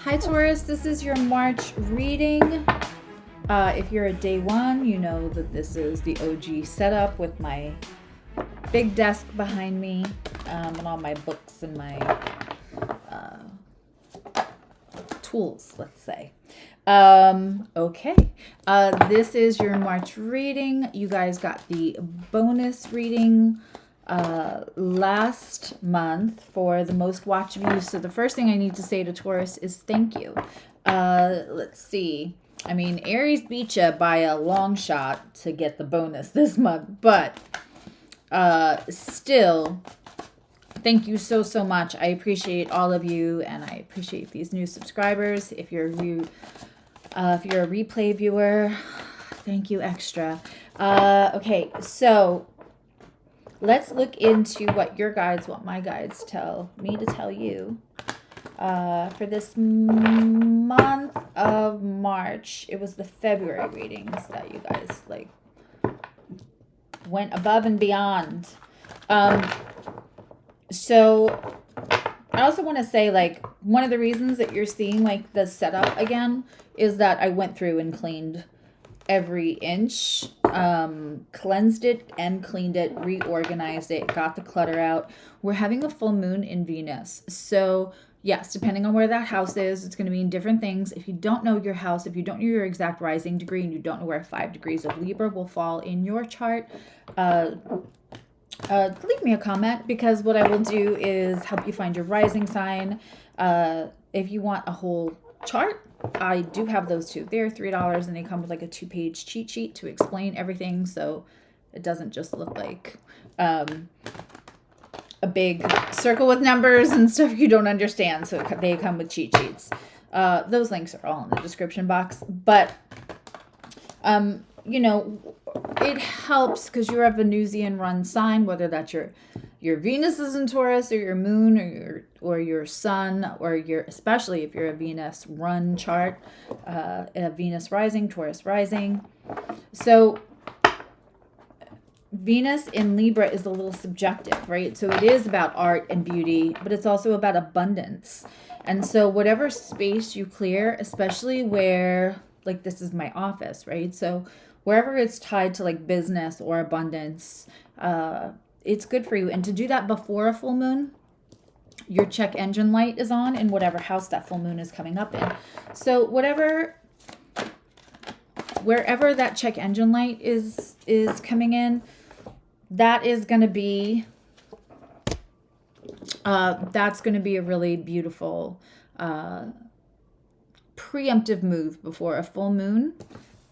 Hi Taurus, this is your March reading. If you're a day one, you know that this is the OG setup with my big desk behind me and all my books and my tools, let's say. Okay, this is your March reading. You guys got the bonus reading last month for the most watch views. So the first thing I need to say to Taurus is thank you. Let's see. I mean, Aries beat you by a long shot to get the bonus this month, but still, thank you so much. I appreciate all of you, and I appreciate these new subscribers. If you're a replay viewer, thank you extra. Okay, so let's look into what your guides, what my guides tell me to tell you for this month of March. It was the February readings that you guys like went above and beyond. So I also want to say, like, one of the reasons that you're seeing like the setup again is that I went through and cleaned every inch, cleansed it and cleaned it, reorganized it, got the clutter out. We're having a full moon in Venus. So yes, depending on where that house is, it's going to mean different things. If you don't know your house, if you don't know your exact rising degree, and you don't know where 5 degrees of Libra will fall in your chart, leave me a comment, because what I will do is help you find your rising sign. If you want a whole chart, I do have those too. They're $3, and they come with like a 2-page cheat sheet to explain everything, so it doesn't just look like a big circle with numbers and stuff you don't understand. So they come with cheat sheets. Those links are all in the description box. But you know, it helps because you're a Venusian run sign, whether that's your Venus is in Taurus, or your moon, or your sun, or especially if you're a Venus run chart, a Venus rising, Taurus rising. So Venus in Libra is a little subjective, right? So it is about art and beauty, but it's also about abundance. And so whatever space you clear, especially where, like, this is my office, right? So wherever it's tied to like business or abundance, it's good for you. And to do that before a full moon, your check engine light is on in whatever house that full moon is coming up in. So wherever that check engine light is coming in, that is going to be that's going to be a really beautiful preemptive move before a full moon.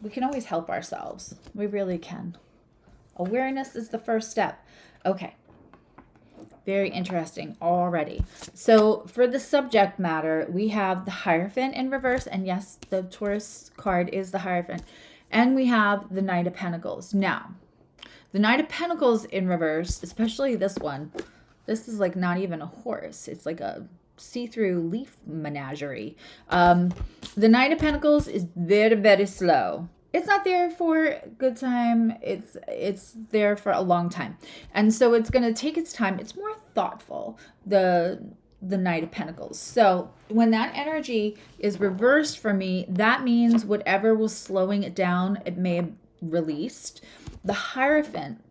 We can always help ourselves. We really can. Awareness is the first step. Okay. Very interesting already. So for the subject matter, we have the Hierophant in reverse. And yes, the Taurus card is the Hierophant. And we have the Knight of Pentacles. Now, the Knight of Pentacles in reverse, especially this one, this is like not even a horse. It's like a see-through leaf menagerie. The Knight of Pentacles is very slow. It's not there for a good time. It's there for a long time, and so it's going to take its time. It's more thoughtful, the Knight of Pentacles. So when that energy is reversed for me, that means whatever was slowing it down, it may have released. The Hierophant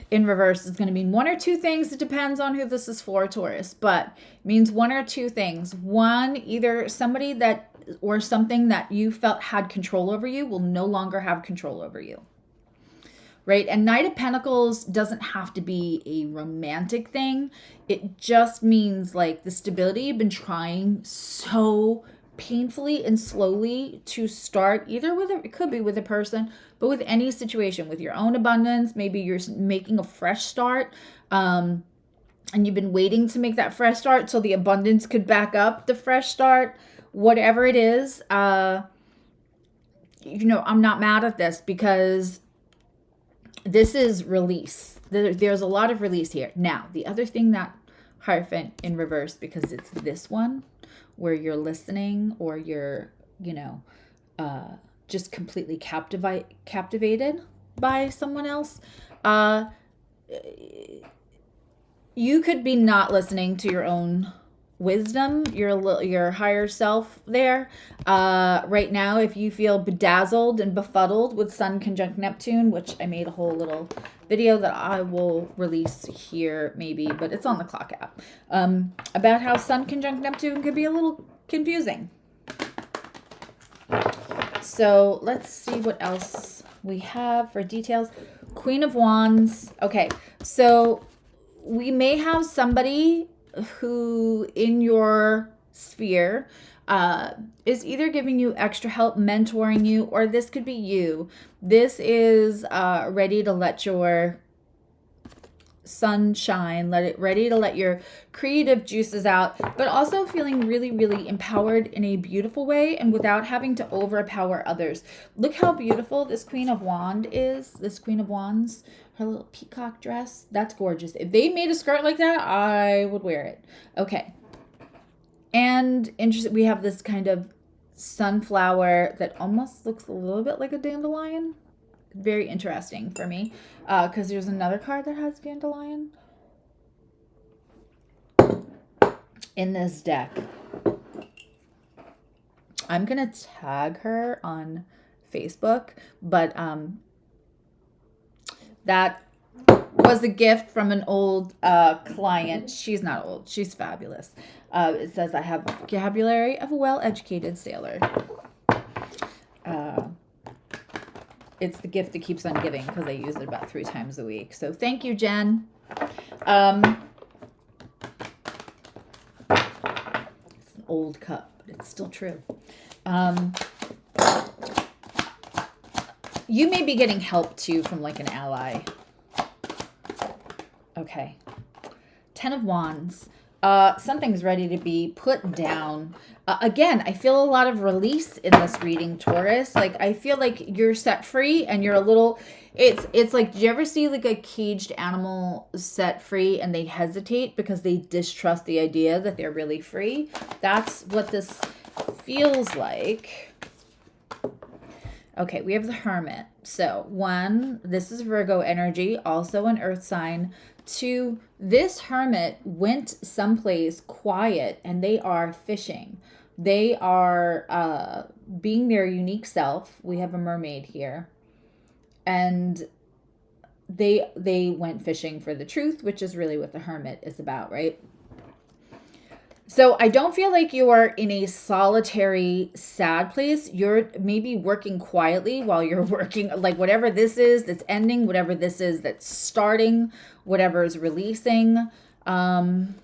in reverse is going to mean one or two things. It depends on who this is for, Taurus, but it means one or two things. One, either somebody that or something that you felt had control over you will no longer have control over you, right? And Knight of Pentacles doesn't have to be a romantic thing. It just means like the stability you've been trying so painfully and slowly to start, either with it could be with a person, but with any situation, with your own abundance. Maybe you're making a fresh start, and you've been waiting to make that fresh start so the abundance could back up the fresh start. Whatever it is, I'm not mad at this, because this is release. There's a lot of release here. Now, the other thing that Hierophant in reverse, because it's this one where you're listening, or you're, just completely captivated by someone else. You could be not listening to your own wisdom, your higher self there. Right now, if you feel bedazzled and befuddled with Sun conjunct Neptune, which I made a whole little video that I will release here maybe, but it's on the Clock app, about how Sun conjunct Neptune could be a little confusing. So let's see what else we have for details. Queen of Wands. Okay, so we may have somebody who in your sphere is either giving you extra help, mentoring you, or this could be you. This is ready to let your sun shine, ready to let your creative juices out, but also feeling really, really empowered in a beautiful way and without having to overpower others. Look how beautiful this Queen of Wands is. This Queen of Wands, her little peacock dress, that's gorgeous. If they made a skirt like that, I would wear it. Okay. And interesting, we have this kind of sunflower that almost looks a little bit like a dandelion. Very interesting for me, because there's another card that has dandelion in this deck. I'm gonna tag her on Facebook, but that was a gift from an old client. She's not old, she's fabulous. It says, I have the vocabulary of a well-educated sailor. It's the gift that keeps on giving because I use it about 3 times a week. So thank you, Jen. It's an old cup, but it's still true. You may be getting help too from like an ally. Okay. 10 of Wands. Something's ready to be put down. Again, I feel a lot of release in this reading, Taurus. Like, I feel like you're set free and you're a little, it's like, do you ever see like a caged animal set free and they hesitate because they distrust the idea that they're really free? That's what this feels like. Okay, we have the Hermit. So 1, this is Virgo energy, also an earth sign. 2, this Hermit went someplace quiet and they are fishing. They are being their unique self. We have a mermaid here. And they went fishing for the truth, which is really what the Hermit is about, right? So I don't feel like you are in a solitary, sad place. You're maybe working quietly while you're working, like whatever this is that's ending, whatever this is that's starting, whatever is releasing. Virgos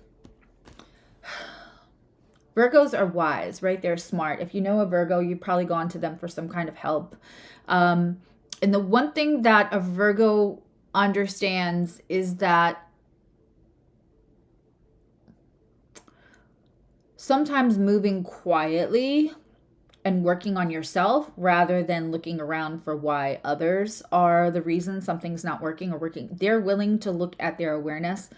are wise, right? They're smart. If you know a Virgo, you've probably gone to them for some kind of help. And the one thing that a Virgo understands is that sometimes moving quietly and working on yourself rather than looking around for why others are the reason something's not working or working. They're willing to look at their awareness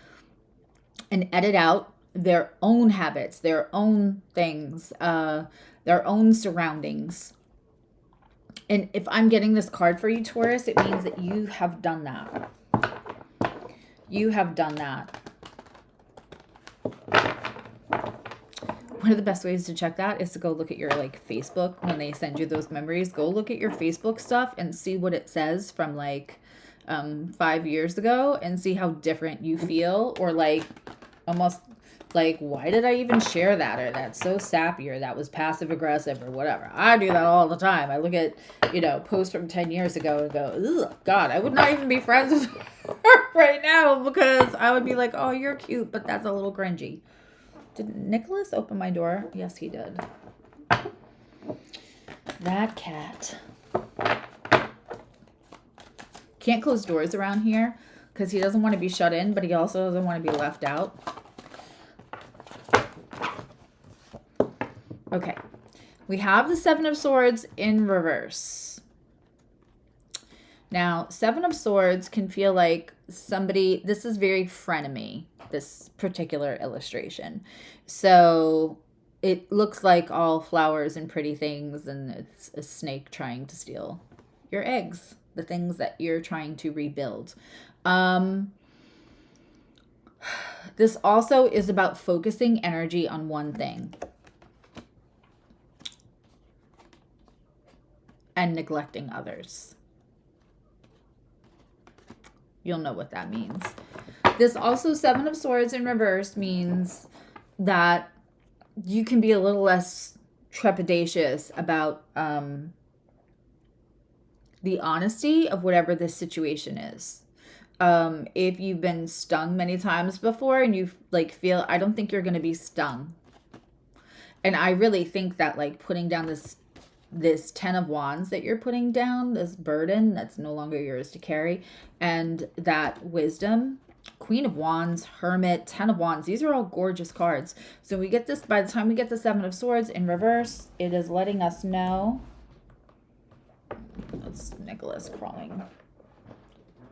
and edit out their own habits, their own things, their own surroundings. And if I'm getting this card for you, Taurus, it means that you have done that. You have done that. One of the best ways to check that is to go look at your like Facebook when they send you those memories. Go look at your Facebook stuff and see what it says from like 5 years ago and see how different you feel, or like almost like, why did I even share that? Or that's so sappy, or that was passive aggressive, or whatever. I do that all the time. I look at, posts from 10 years ago and go, ugh, God, I would not even be friends with her right now because I would be like, oh, you're cute, but that's a little cringy. Did Nicholas open my door? Yes, he did. That cat. Can't close doors around here because he doesn't want to be shut in, but he also doesn't want to be left out. Okay. We have the 7 of Swords in reverse. Now, 7 of Swords can feel like somebody, this is very frenemy, this particular illustration. So it looks like all flowers and pretty things, and it's a snake trying to steal your eggs, the things that you're trying to rebuild. This also is about focusing energy on one thing and neglecting others. You'll know what that means. This also, Seven of Swords in reverse, means that you can be a little less trepidatious about the honesty of whatever this situation is. If you've been stung many times before and you like feel, I don't think you're going to be stung. And I really think that like putting down this 10 of Wands that you're putting down, this burden that's no longer yours to carry, and that wisdom, Queen of Wands, Hermit, 10 of Wands, these are all gorgeous cards. So we get this, by the time we get the 7 of Swords in reverse, it is letting us know. That's Nicholas crawling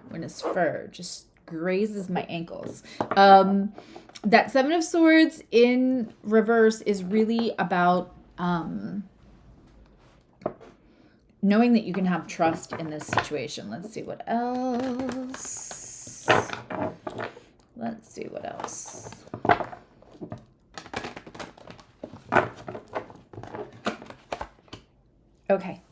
when his fur just grazes my ankles. That 7 of Swords in reverse is really about knowing that you can have trust in this situation. Let's see what else. Let's see what else. Okay.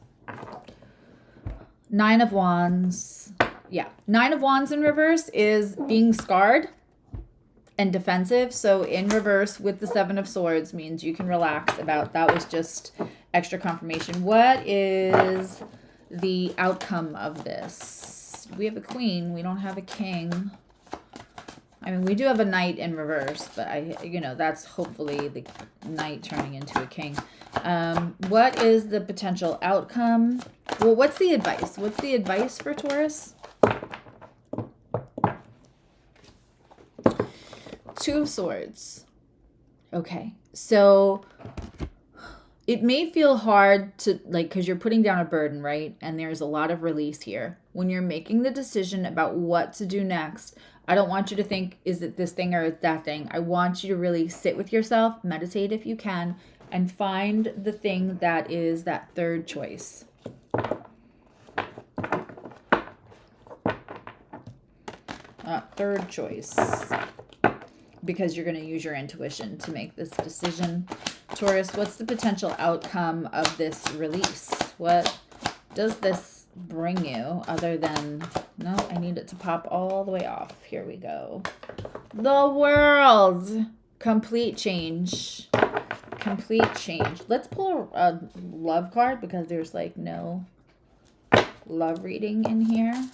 9 of Wands. Yeah. 9 of Wands in reverse is being scarred and defensive. So in reverse with the 7 of Swords means you can relax about that. Was just extra confirmation. What is the outcome of this? We have a queen. We don't have a king. I mean, we do have a knight in reverse, but that's hopefully the knight turning into a king. What is the potential outcome? Well, what's the advice? What's the advice for Taurus? 2 of Swords. Okay. So it may feel hard to, like, because you're putting down a burden, right? And there's a lot of release here. When you're making the decision about what to do next, I don't want you to think, is it this thing or that thing? I want you to really sit with yourself, meditate if you can, and find the thing that is that third choice. Third choice. Because you're going to use your intuition to make this decision. Taurus, what's the potential outcome of this release? What does this bring you other than, no, I need it to pop all the way off. Here we go. The World. Complete change. Complete change. Let's pull a love card because there's like no love reading in here.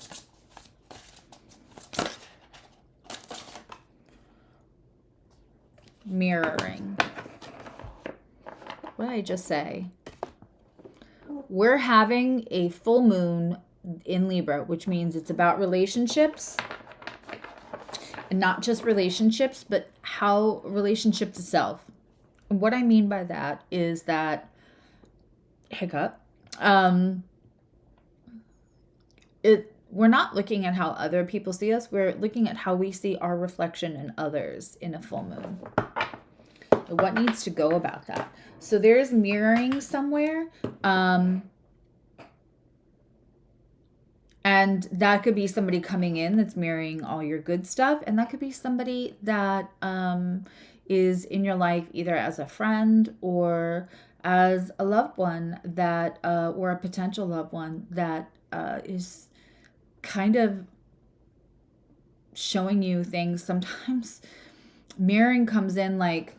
Mirroring. What did I just say? We're having a full moon in Libra, which means it's about relationships. And not just relationships, but how relationship to self. And what I mean by that is that, hiccup, we're not looking at how other people see us. We're looking at how we see our reflection in others in a full moon. What needs to go about that? So there's mirroring somewhere. And that could be somebody coming in that's mirroring all your good stuff. And that could be somebody that is in your life either as a friend or as a loved one that, or a potential loved one that is kind of showing you things. Sometimes mirroring comes in like,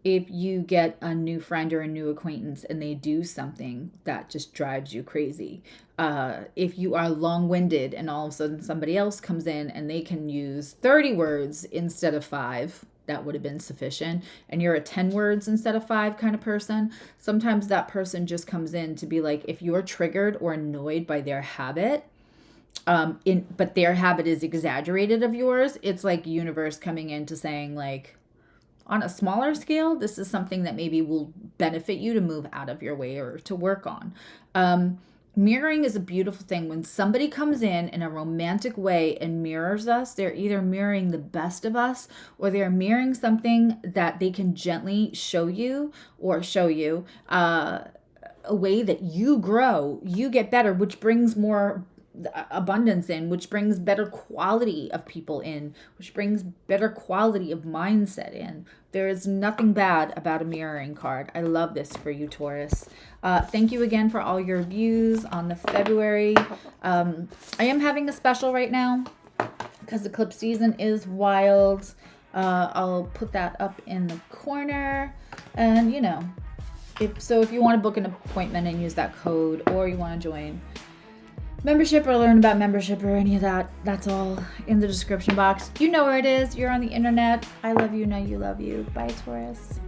if you get a new friend or a new acquaintance and they do something that just drives you crazy. If you are long-winded and all of a sudden somebody else comes in and they can use 30 words instead of 5, that would have been sufficient. And you're a 10 words instead of 5 kind of person. Sometimes that person just comes in to be like, if you're triggered or annoyed by their habit, but their habit is exaggerated of yours, it's like universe coming in to saying like, on a smaller scale, this is something that maybe will benefit you to move out of your way or to work on. Mirroring is a beautiful thing. When somebody comes in a romantic way and mirrors us, they're either mirroring the best of us or they're mirroring something that they can gently show you a way that you grow, you get better, which brings more abundance in, which brings better quality of people in, which brings better quality of mindset in. There is nothing bad about a mirroring card. I love this for you, Taurus. Thank you again for all your views on the February. I am having a special right now because eclipse season is wild. I'll put that up in the corner. And, you know, if you want to book an appointment and use that code, or you want to join membership or learn about membership or any of that, that's all in the description box. You know where it is. You're on the internet. I love you. Now you love you. Bye, Taurus.